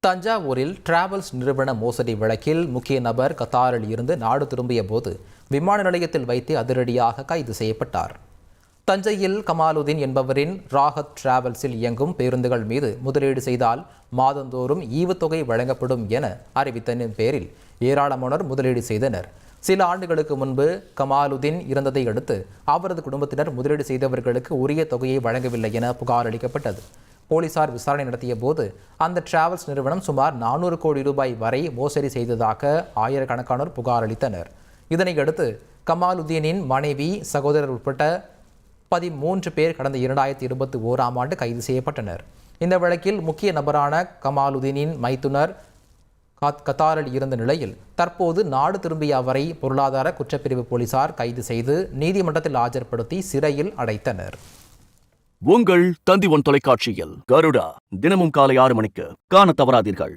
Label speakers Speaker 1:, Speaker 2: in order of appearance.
Speaker 1: தஞ்சாவூரில் டிராவல்ஸ் நிறுவன மோசடி வழக்கில் முக்கிய நபர் கத்தாரில் இருந்து நாடு திரும்பிய போது விமான நிலையத்தில் வைத்து அதிரடியாக கைது செய்யப்பட்டார். தஞ்சையில் கமாலுதீன் என்பவரின் ராகத் டிராவல்ஸில் இயங்கும் பேருந்துகள் மீது முதலீடு செய்தால் மாதந்தோறும் ஈவுத்தொகை வழங்கப்படும் என அறிவித்தனின் பேரில் ஏராளமானோர் முதலீடு செய்தனர். சில ஆண்டுகளுக்கு முன்பு கமாலுதீன் இறந்ததை அடுத்து அவரது குடும்பத்தினர் முதலீடு செய்தவர்களுக்கு உரிய தொகையை வழங்கவில்லை என புகார் அளிக்கப்பட்டது. போலீசார் விசாரணை நடத்திய போது அந்த டிராவல்ஸ் நிறுவனம் சுமார் 400 கோடி ரூபாய் வரை மோசடி செய்ததாக ஆயிரக்கணக்கானோர் புகார் அளித்தனர். இதனையடுத்து கமாலுதீனின் மனைவி, சகோதரர் உட்பட்ட 13 பேர் கடந்த 2021ஆம் ஆண்டு கைது செய்யப்பட்டனர். இந்த வழக்கில் முக்கிய நபரான கமாலுதீனின் மைத்துனர் கத்தாரில் இருந்த நிலையில் தற்போது நாடு திரும்பிய அவரை பொருளாதார குற்றப்பிரிவு போலீசார் கைது செய்து நீதிமன்றத்தில் ஆஜர்படுத்தி சிறையில் அடைத்தனர்.
Speaker 2: உங்கள் தந்தி ஒன் தொலைக்காட்சியில் கருடா தினமும் காலை 6 மணிக்கு காண தவறாதீர்கள்.